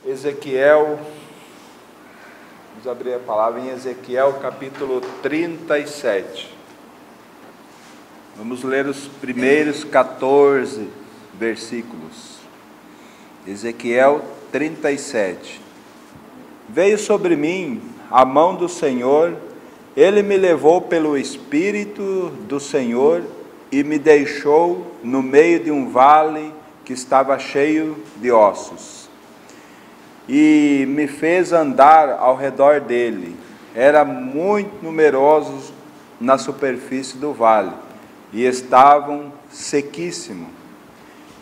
Ezequiel, vamos abrir a palavra em Ezequiel capítulo 37. Vamos ler os primeiros 14 versículos. Ezequiel 37. Veio sobre mim a mão do Senhor, Ele me levou pelo Espírito do Senhor e me deixou no meio de um vale que estava cheio de ossos. E me fez andar ao redor dele. Era muito numerosos na superfície do vale, e estavam sequíssimos.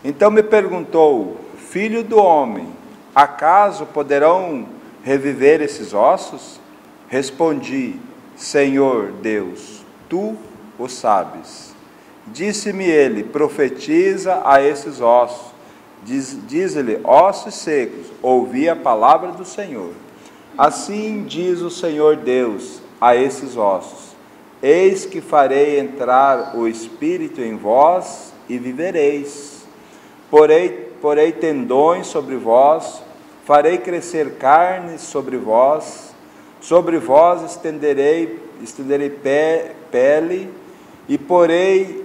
Então me perguntou: Filho do homem, acaso poderão reviver esses ossos? Respondi: Senhor Deus, tu o sabes. Disse-me ele: profetiza a esses ossos. Diz-lhe: ossos secos, ouvi a palavra do Senhor. Assim diz o Senhor Deus a esses ossos: eis que farei entrar o Espírito em vós e vivereis. Porei tendões sobre vós, farei crescer carne sobre vós estenderei pele, e porei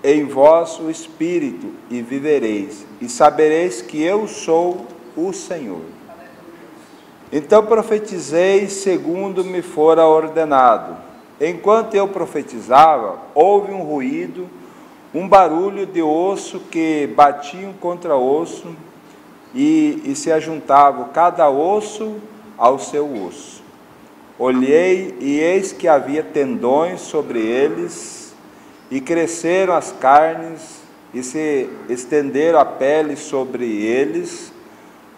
em vós o Espírito, e vivereis, e sabereis que eu sou o Senhor. Então profetizei segundo me fora ordenado. Enquanto eu profetizava, houve um ruído, um barulho de osso que batiam contra osso, e se ajuntavam cada osso ao seu osso. Olhei, e eis que havia tendões sobre eles, e cresceram as carnes, e se estenderam a pele sobre eles,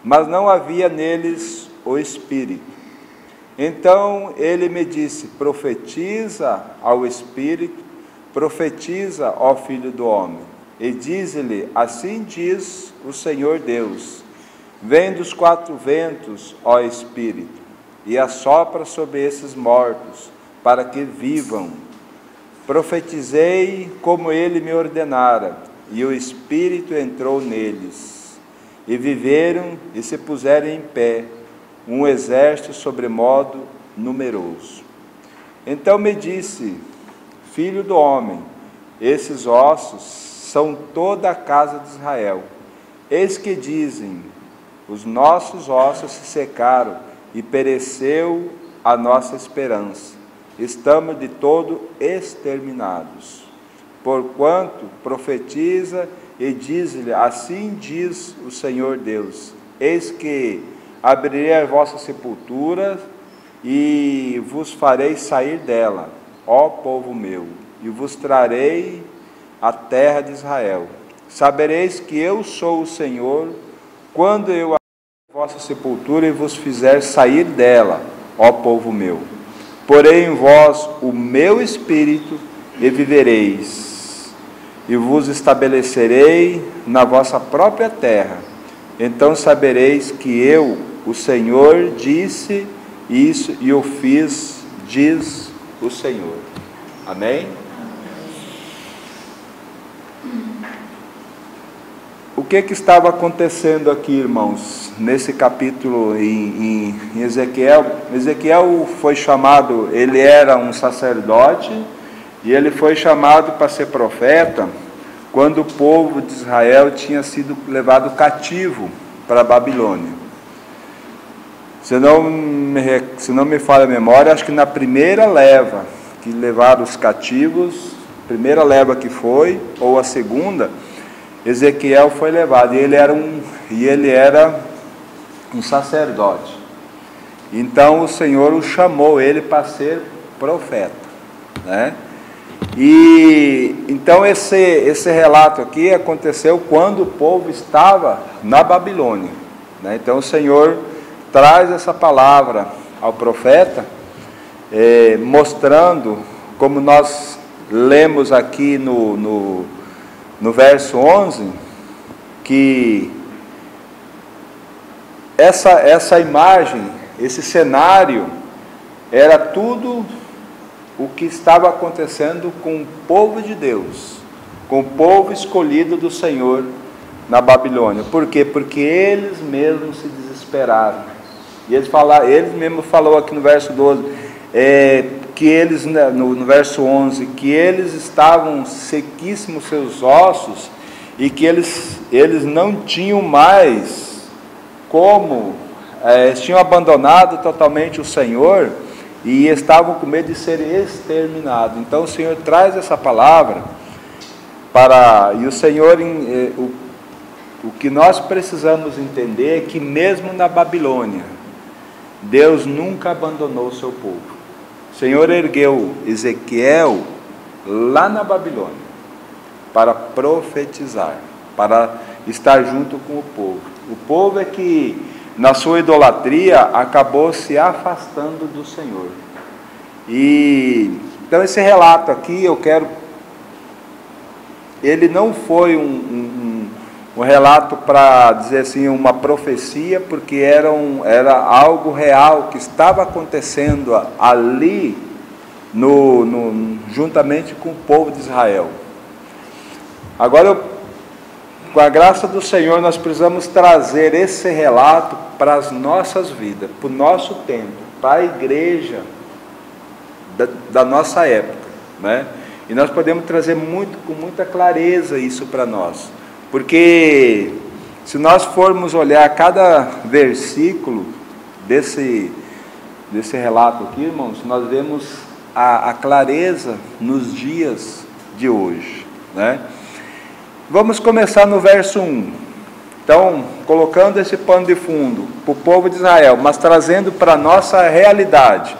mas não havia neles o Espírito. Então ele me disse: profetiza ao Espírito, profetiza, ó Filho do homem, e diz-lhe: assim diz o Senhor Deus: vem dos quatro ventos, ó Espírito, e assopra sobre esses mortos, para que vivam. Profetizei como ele me ordenara, e o Espírito entrou neles, e viveram e se puseram em pé, um exército sobremodo numeroso. Então me disse: Filho do homem, esses ossos são toda a casa de Israel. Eis que dizem: os nossos ossos se secaram, e pereceu a nossa esperança. Estamos de todo exterminados. Porquanto profetiza e diz-lhe: assim diz o Senhor Deus: eis que abrirei as vossas sepulturas e vos farei sair dela, ó povo meu, e vos trarei a terra de Israel. Sabereis que eu sou o Senhor, quando eu abrir a vossa sepultura e vos fizer sair dela, ó povo meu. Porei em vós o meu Espírito, e vivereis, e vos estabelecerei na vossa própria terra. Então sabereis que eu, o Senhor, disse isso e o fiz, diz o Senhor. Amém? O que estava acontecendo aqui, irmãos, nesse capítulo em Ezequiel? Ezequiel foi chamado, ele era um sacerdote, e ele foi chamado para ser profeta quando o povo de Israel tinha sido levado cativo para a Babilônia. Se não me falha a memória, acho que na primeira leva que levaram os cativos, primeira leva que foi, ou a segunda, Ezequiel foi levado, e ele era um sacerdote. Então o Senhor o chamou ele para ser profeta, né? E então esse relato aqui aconteceu quando o povo estava na Babilônia, né? Então o Senhor traz essa palavra ao profeta, mostrando, como nós lemos aqui no verso 11, que essa imagem, esse cenário, era tudo o que estava acontecendo com o povo de Deus, com o povo escolhido do Senhor na Babilônia. Por quê? Porque eles mesmos se desesperaram. E eles mesmos falou aqui no verso 12, que eles, no verso 11, que eles estavam sequíssimos seus ossos, e que eles não tinham mais como, eles tinham abandonado totalmente o Senhor, e estavam com medo de serem exterminados. Então o Senhor traz essa palavra, e o Senhor, o que nós precisamos entender é que mesmo na Babilônia, Deus nunca abandonou o seu povo. O Senhor ergueu Ezequiel lá na Babilônia para profetizar, para estar junto com o povo. O povo é que, na sua idolatria, acabou se afastando do Senhor. Então esse relato aqui, ele não foi um relato para dizer assim, uma profecia, porque era algo real que estava acontecendo ali, juntamente com o povo de Israel. Agora, com a graça do Senhor, nós precisamos trazer esse relato para as nossas vidas, para o nosso tempo, para a igreja da nossa época, né? E nós podemos trazer com muita clareza isso para nós, porque se nós formos olhar cada versículo desse relato aqui, irmãos, nós vemos a clareza nos dias de hoje, né? Vamos começar no verso 1. Então, colocando esse pano de fundo para o povo de Israel, mas trazendo para a nossa realidade.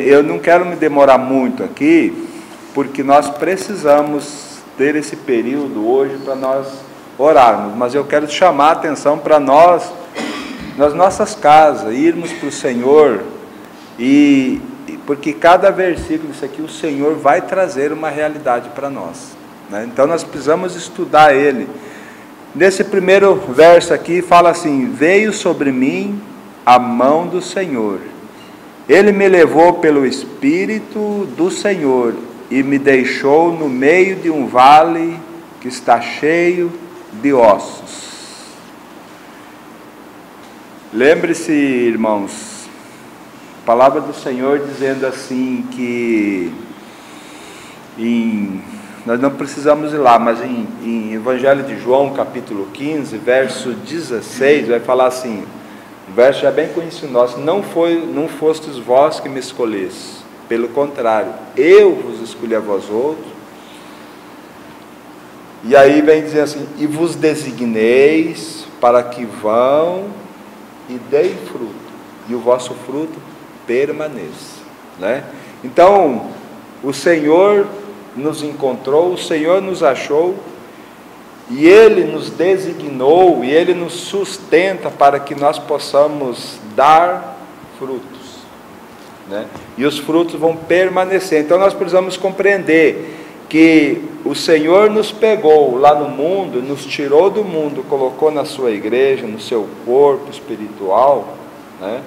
Eu não quero me demorar muito aqui, porque nós precisamos ter esse período hoje para nós orarmos, mas eu quero chamar a atenção para nós, nas nossas casas, irmos para o Senhor, porque cada versículo disso aqui, o Senhor vai trazer uma realidade para nós, né? Então nós precisamos estudar ele. Nesse primeiro verso aqui fala assim: veio sobre mim a mão do Senhor, ele me levou pelo Espírito do Senhor e me deixou no meio de um vale que está cheio de ossos. Lembre-se, irmãos, a palavra do Senhor dizendo assim que nós não precisamos ir lá, mas em Evangelho de João, capítulo 15, verso 16, vai falar assim, o verso já é bem conhecido nosso: não fostes vós que me escolhestes, pelo contrário, eu vos escolhi a vós outros. E aí vem dizer assim: e vos designeis para que vão e deem fruto, e o vosso fruto permaneça, né? Então, o Senhor nos encontrou, o Senhor nos achou, e Ele nos designou, e Ele nos sustenta para que nós possamos dar frutos, né? E os frutos vão permanecer. Então nós precisamos compreender que o Senhor nos pegou lá no mundo, nos tirou do mundo, colocou na sua igreja, no seu corpo espiritual, né?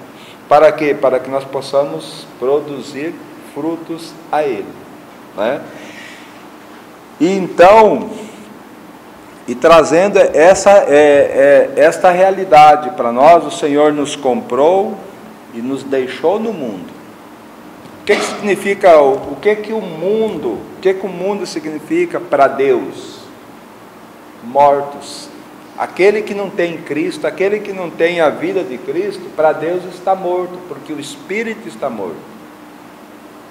Para quê? Para que nós possamos produzir frutos a Ele, né? E trazendo esta realidade para nós, o Senhor nos comprou e nos deixou no mundo. O que significa, o que o mundo significa para Deus? Mortos. Aquele que não tem Cristo, aquele que não tem a vida de Cristo, para Deus está morto, porque o Espírito está morto,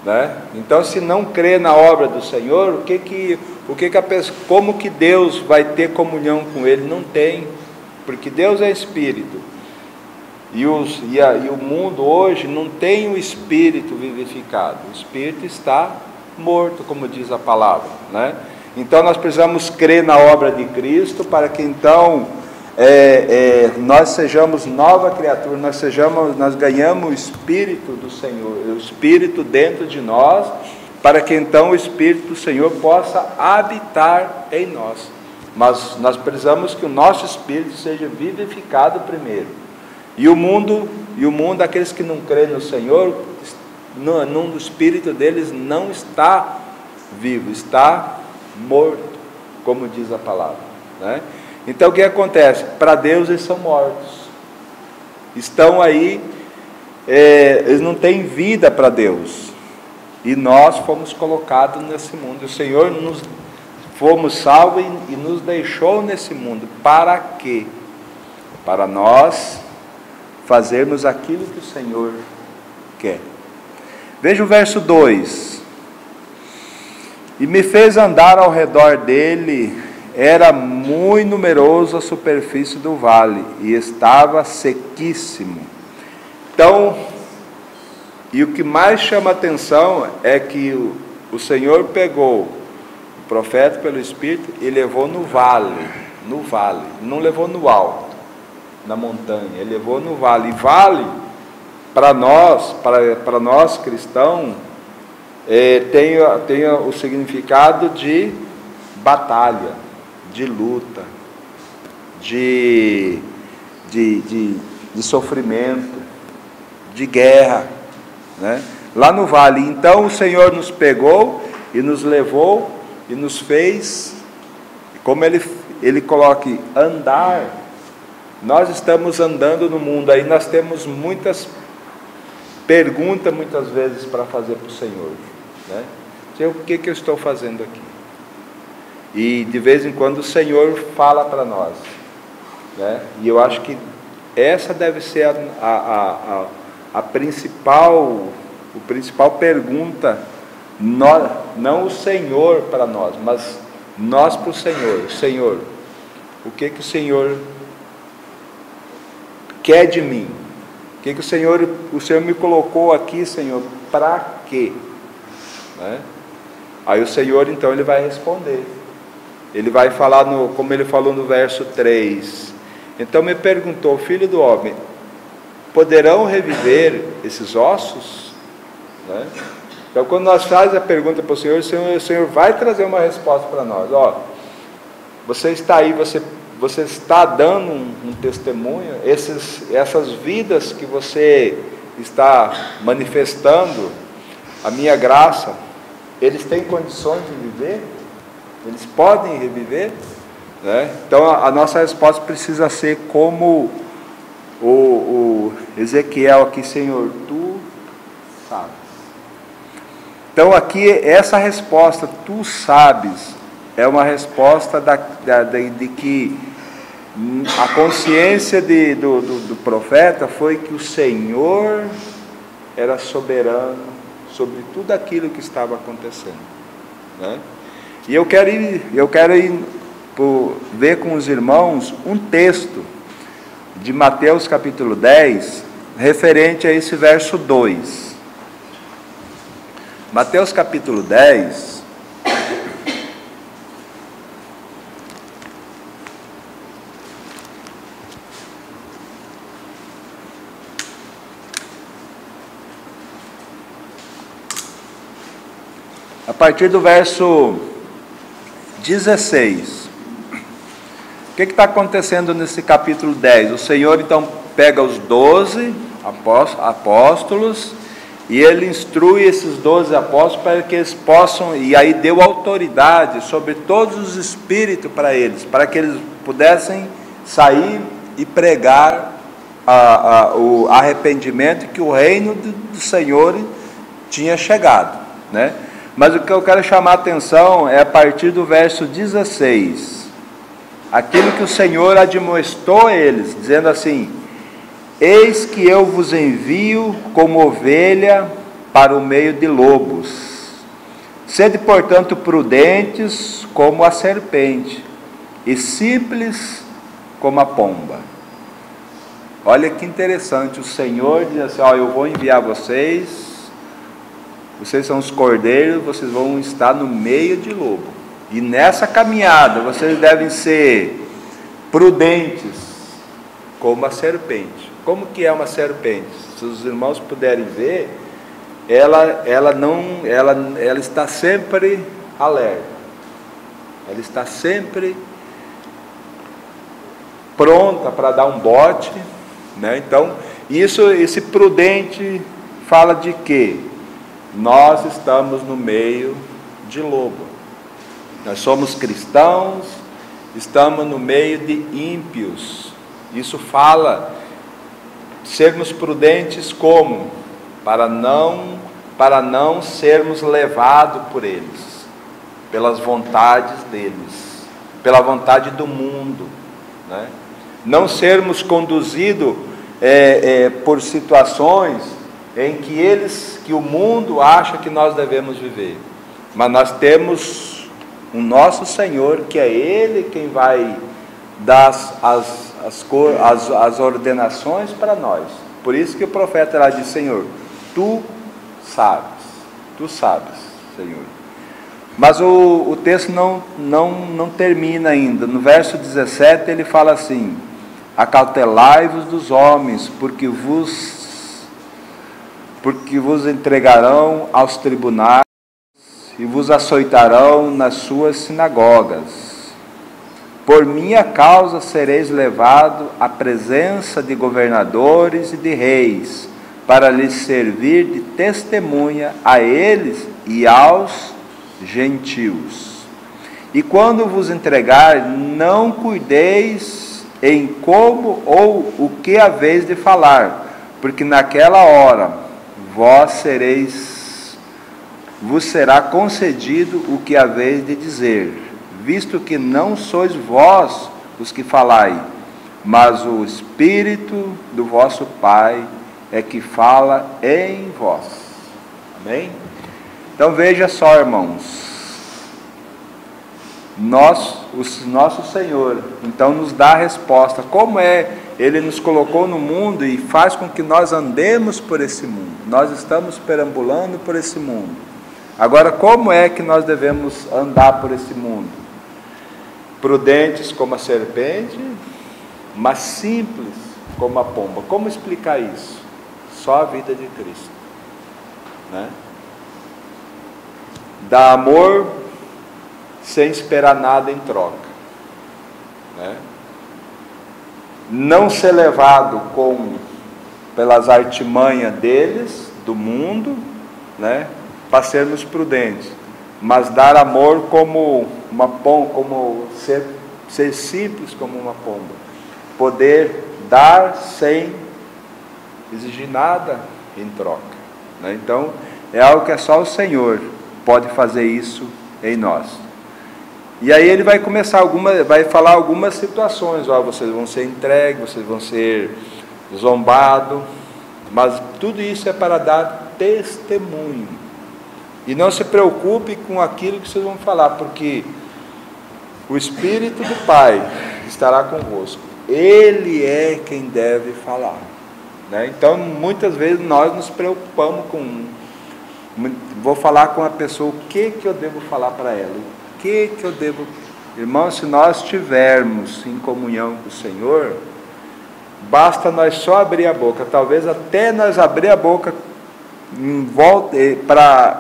né? Então, se não crê na obra do Senhor, como que Deus vai ter comunhão com Ele? Não tem, porque Deus é Espírito, e o mundo hoje não tem o Espírito vivificado, o Espírito está morto, como diz a palavra, né? Então nós precisamos crer na obra de Cristo, para que então nós sejamos nova criatura, nós ganhamos o Espírito do Senhor, o Espírito dentro de nós, para que então o Espírito do Senhor possa habitar em nós. Mas nós precisamos que o nosso Espírito seja vivificado primeiro. E o mundo, aqueles que não creem no Senhor, o Espírito deles não está vivo, está morto, como diz a palavra, né? Então o que acontece? Para Deus eles são mortos. Estão aí, eles não têm vida para Deus. E nós fomos colocados nesse mundo. O Senhor fomos salvos e nos deixou nesse mundo. Para quê? Para nós fazermos aquilo que o Senhor quer. Veja o verso 2. E me fez andar ao redor dele, era muito numerosa a superfície do vale, e estava sequíssimo. Então, e o que mais chama a atenção é que o Senhor pegou o profeta pelo Espírito e levou no vale, não levou no alto, na montanha, ele levou no vale. E vale, para nós cristãos, tem o significado de batalha, de luta, de sofrimento, de guerra, né? Lá no vale. Então o Senhor nos pegou e nos levou e nos fez, como ele coloca, andar. Nós estamos andando no mundo, aí nós temos muitas perguntas, muitas vezes, para fazer para o Senhor, né? O que eu estou fazendo aqui? E de vez em quando o Senhor fala para nós, né? E eu acho que essa deve ser a principal pergunta, não o Senhor para nós, mas nós para o Senhor. Senhor, o que o Senhor quer de mim? O que o Senhor me colocou aqui, Senhor, para quê? Né? Aí o Senhor, então, ele vai responder. Ele vai falar, como ele falou no verso 3. Então me perguntou, filho do homem, poderão reviver esses ossos? Né? Então quando nós fazemos a pergunta para o Senhor vai trazer uma resposta para nós. Você está aí, você está dando um testemunho, essas vidas que você está manifestando, a minha graça, eles têm condições de viver? Eles podem reviver? Né? Então a nossa resposta precisa ser como o Ezequiel aqui, Senhor, tu sabes. Então aqui essa resposta, tu sabes, é uma resposta de que a consciência do profeta foi que o Senhor era soberano sobre tudo aquilo que estava acontecendo, né? E eu quero ir ver com os irmãos um texto de Mateus capítulo 10, referente a esse verso 2. Mateus capítulo 10, a partir do verso 16. O que está acontecendo nesse capítulo 10? O Senhor então pega os 12 apóstolos e ele instrui esses 12 apóstolos para que eles possam, e aí deu autoridade sobre todos os espíritos para eles, para que eles pudessem sair e pregar o arrependimento, que o reino do Senhor tinha chegado, né? Mas o que eu quero chamar a atenção é a partir do verso 16, aquilo que o Senhor admoestou eles, dizendo assim: eis que eu vos envio como ovelha para o meio de lobos, sede portanto prudentes como a serpente, e simples como a pomba. Olha que interessante, o Senhor diz assim: eu vou enviar vocês são os cordeiros, vocês vão estar no meio de lobo, e nessa caminhada vocês devem ser prudentes como a serpente. Como que é uma serpente? Se os irmãos puderem ver, ela está sempre alerta, ela está sempre pronta para dar um bote, né? Então, esse prudente fala de quê? Nós estamos no meio de lobo. Nós somos cristãos estamos no meio de ímpios. Isso fala sermos prudentes como? Para não sermos levados por eles, pelas vontades deles, pela vontade do mundo, né? Não sermos conduzidos por situações em que o mundo acha que nós devemos viver, mas nós temos o nosso Senhor, que é Ele quem vai dar as ordenações para nós. Por isso que o profeta lá diz: Senhor, Tu sabes, Senhor. Mas o texto não termina ainda. No verso 17 ele fala assim: acautelai-vos dos homens, porque vos entregarão aos tribunais e vos açoitarão nas suas sinagogas. Por minha causa sereis levado à presença de governadores e de reis, para lhes servir de testemunha a eles e aos gentios. E quando vos entregar, não cuideis em como ou o que haveis de falar, porque naquela hora vos será concedido o que haveis de dizer, visto que não sois vós os que falai, mas o Espírito do vosso Pai é que fala em vós. Amém? Então veja só, irmãos, o nosso Senhor então nos dá a resposta, como Ele nos colocou no mundo e faz com que nós andemos por esse mundo. Nós estamos perambulando por esse mundo. Agora, como é que nós devemos andar por esse mundo? Prudentes como a serpente, mas simples como a pomba. Como explicar isso? Só a vida de Cristo, né? Dar amor sem esperar nada em troca, né? Não ser levado pelas artimanhas deles, do mundo, né? Para sermos prudentes, mas dar amor como uma pomba, como ser simples como uma pomba, poder dar sem exigir nada em troca, né? Então é algo que é só o Senhor pode fazer isso em nós. E aí ele vai vai falar algumas situações: vocês vão ser entregues, vocês vão ser zombados, mas tudo isso é para dar testemunho. E não se preocupe com aquilo que vocês vão falar, porque o Espírito do Pai estará convosco. Ele é quem deve falar, né? Então muitas vezes nós nos preocupamos vou falar com a pessoa, o que eu devo falar para ela, o que eu devo... Irmão, se nós estivermos em comunhão com o Senhor, basta nós só abrir a boca. Talvez até nós abrir a boca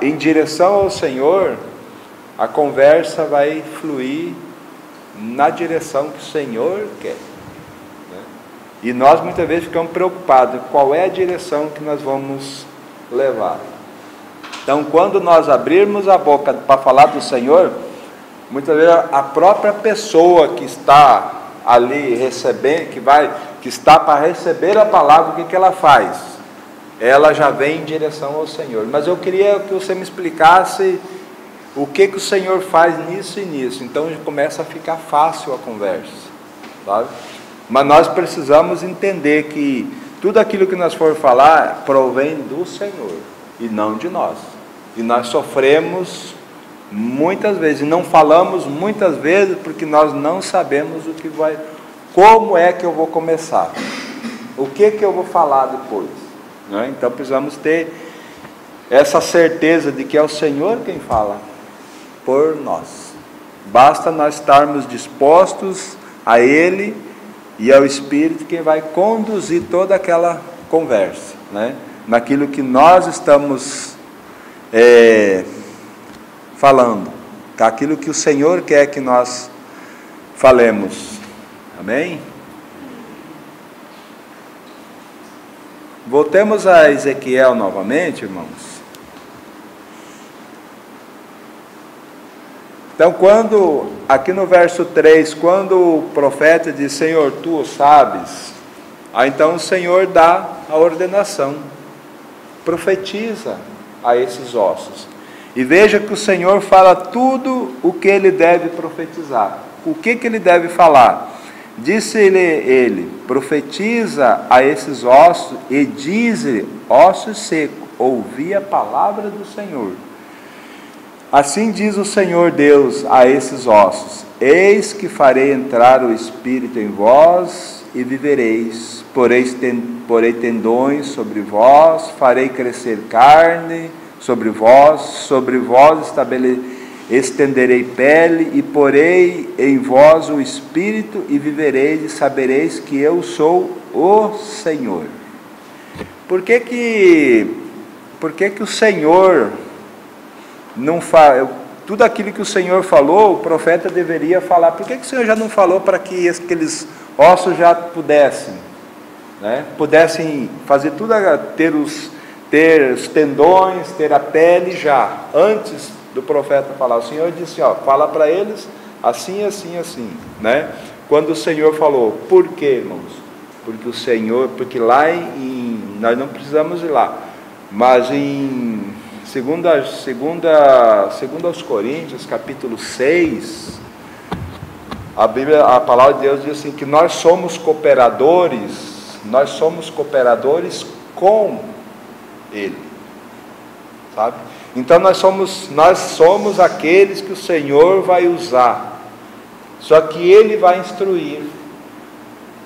em direção ao Senhor, a conversa vai fluir na direção que o Senhor quer, né? E nós muitas vezes ficamos preocupados qual é a direção que nós vamos levar. Então, quando nós abrirmos a boca para falar do Senhor, muitas vezes a própria pessoa que está ali recebendo, que está para receber a palavra, o que ela faz? Ela já vem em direção ao Senhor. Mas eu queria que você me explicasse o que o Senhor faz nisso e nisso. Então começa a ficar fácil a conversa, sabe? Mas nós precisamos entender que tudo aquilo que nós for falar provém do Senhor e não de nós. E nós sofremos muitas vezes, e não falamos muitas vezes, porque nós não sabemos como é que eu vou começar, o que eu vou falar depois, né? Então precisamos ter essa certeza de que é o Senhor quem fala por nós. Basta nós estarmos dispostos a Ele e ao Espírito, quem vai conduzir toda aquela conversa, né? Naquilo que nós estamos falando, aquilo que o Senhor quer que nós falemos. Amém? Voltemos a Ezequiel novamente, irmãos. Então, aqui no verso 3, quando o profeta diz, Senhor, tu o sabes, aí então o Senhor dá a ordenação, profetiza a esses ossos. E veja que o Senhor fala tudo o que ele deve profetizar. O que ele deve falar? Disse ele, profetiza a esses ossos e diz-lhe, ossos secos, ouvi a palavra do Senhor. Assim diz o Senhor Deus a esses ossos, eis que farei entrar o Espírito em vós e vivereis, porei tendões sobre vós, farei crescer carne sobre vós estenderei pele e porei em vós o Espírito e vivereis e sabereis que eu sou o Senhor. Por que o Senhor não fala? Tudo aquilo que o Senhor falou, o profeta deveria falar. Por que o Senhor já não falou para que aqueles ossos já pudessem fazer tudo, ter os tendões, ter a pele já, antes do profeta falar? O Senhor disse, fala para eles assim, assim, assim, né? Quando o Senhor falou, por quê, irmãos? Porque lá nós não precisamos ir lá, mas em 2 aos Coríntios, capítulo 6, a palavra de Deus diz assim, que nós somos cooperadores com Ele, sabe? Então nós somos aqueles que o Senhor vai usar, só que Ele vai instruir.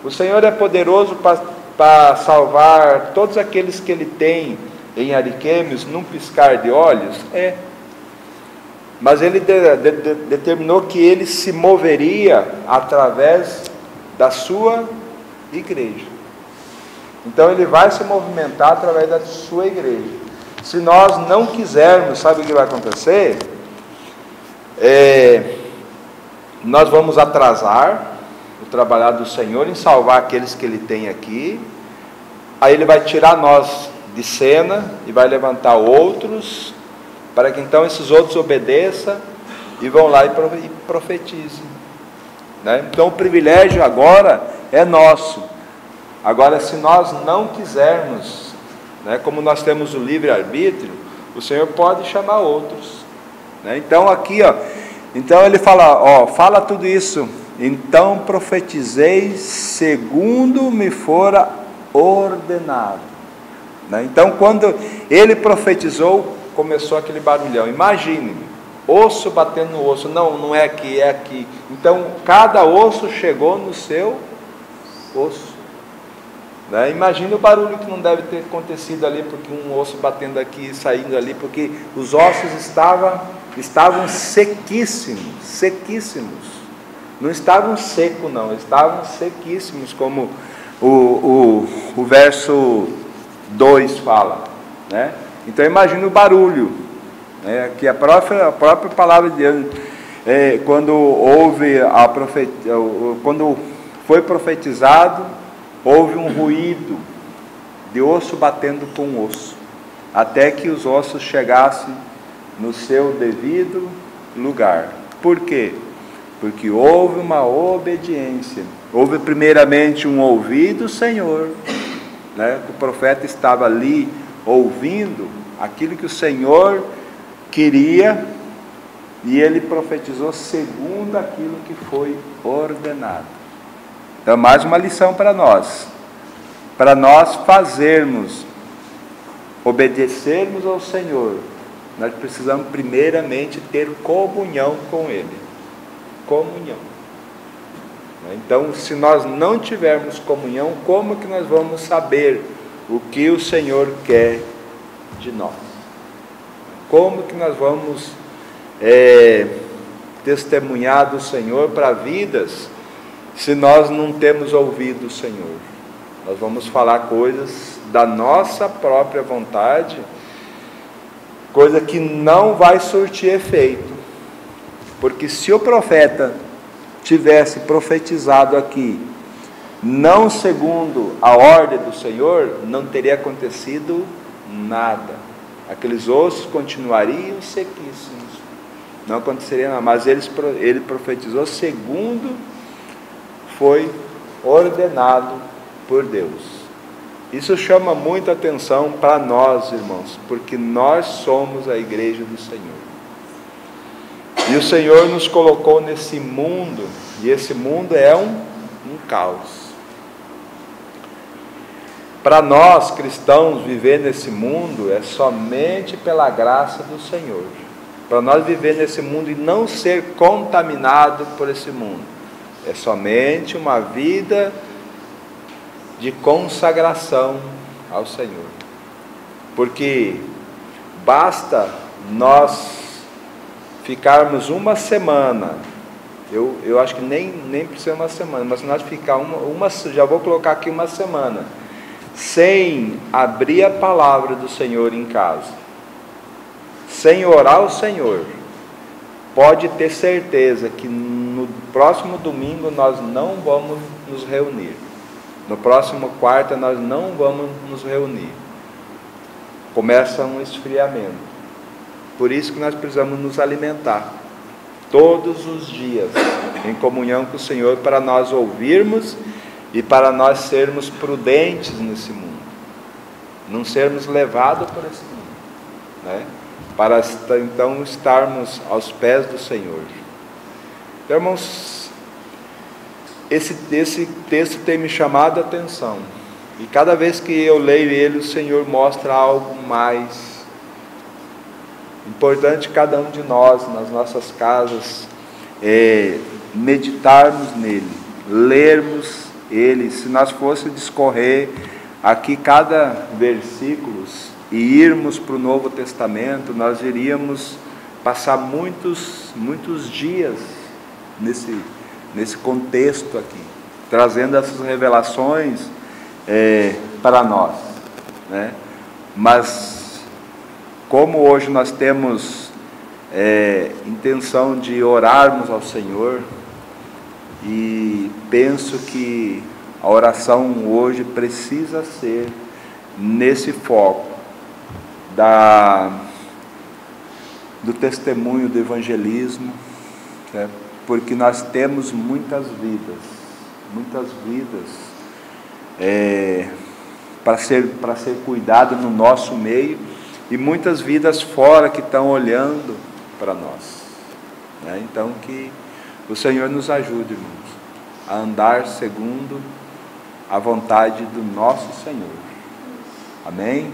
O Senhor é poderoso para salvar todos aqueles que Ele tem em Ariquemes num piscar de olhos? Mas Ele determinou que Ele se moveria através da sua igreja. Então Ele vai se movimentar através da sua igreja. Se nós não quisermos, sabe o que vai acontecer? Nós vamos atrasar o trabalhar do Senhor em salvar aqueles que Ele tem aqui. Aí Ele vai tirar nós de cena e vai levantar outros, para que então esses outros obedeçam e vão lá e profetizem, né? Então o privilégio agora é nosso. Agora, se nós não quisermos, né, como nós temos o livre-arbítrio, o Senhor pode chamar outros, né? Então aqui, então ele fala, fala tudo isso. Então profetizei segundo me fora ordenado, né? Então quando ele profetizou, começou aquele barulhão. Imagine, osso batendo no osso. Não é aqui, é aqui. Então cada osso chegou no seu osso, né? Imagina o barulho que não deve ter acontecido ali, porque um osso batendo aqui e saindo ali, porque os ossos estavam sequíssimos. Não estavam secos, não, estavam sequíssimos, como o verso 2 fala, né? Então imagina o barulho, né? Que a própria palavra de Deus, quando quando foi profetizado, houve um ruído de osso batendo com osso, até que os ossos chegassem no seu devido lugar. Por quê? Porque houve uma obediência. Houve primeiramente um ouvido do Senhor, né? O profeta estava ali ouvindo aquilo que o Senhor queria, e ele profetizou segundo aquilo que foi ordenado. Então, mais uma lição para nós fazermos, obedecermos ao Senhor, nós precisamos primeiramente ter comunhão com Ele. Comunhão. Então, se nós não tivermos comunhão, como que nós vamos saber o que o Senhor quer de nós? Como que nós vamos testemunhar do Senhor para vidas, se nós não temos ouvido o Senhor? Nós vamos falar coisas da nossa própria vontade, coisa que não vai surtir efeito. Porque se o profeta tivesse profetizado aqui, não segundo a ordem do Senhor, não teria acontecido nada. Aqueles ossos continuariam sequíssimos. não aconteceria nada, mas ele profetizou segundo foi ordenado por Deus. Isso chama muita atenção para nós, irmãos, porque nós somos a igreja do Senhor. E o Senhor nos colocou nesse mundo, e esse mundo é um caos. Para nós cristãos, viver nesse mundo é somente pela graça do Senhor. Para nós viver nesse mundo e não ser contaminado por esse mundo, é somente uma vida de consagração ao Senhor. Porque basta nós ficarmos uma semana, eu acho que nem precisa uma semana, mas se nós ficar já vou colocar aqui uma semana, sem abrir a palavra do Senhor em casa, sem orar ao Senhor, pode ter certeza que no próximo domingo nós não vamos nos reunir. No próximo quarta nós não vamos nos reunir. Começa um esfriamento. Por isso que nós precisamos nos alimentar todos os dias em comunhão com o Senhor, para nós ouvirmos e para nós sermos prudentes nesse mundo, não sermos levados por esse mundo, né? Para então estarmos aos pés do Senhor. Então, irmãos, esse texto tem me chamado a atenção, e cada vez que eu leio ele, o Senhor mostra algo mais importante. Cada um de nós, nas nossas casas, meditarmos nele, lermos ele. Se nós fôssemos discorrer aqui cada versículo e irmos para o Novo Testamento, nós iríamos passar muitos dias nesse contexto aqui, trazendo essas revelações para nós, né? Mas como hoje nós temos intenção de orarmos ao Senhor, e penso que a oração hoje precisa ser nesse foco do testemunho, do evangelismo, né? Porque nós temos muitas vidas para ser cuidado no nosso meio, e muitas vidas fora que estão olhando para nós, né? Então que o Senhor nos ajude, irmãos, a andar segundo a vontade do nosso Senhor. Amém?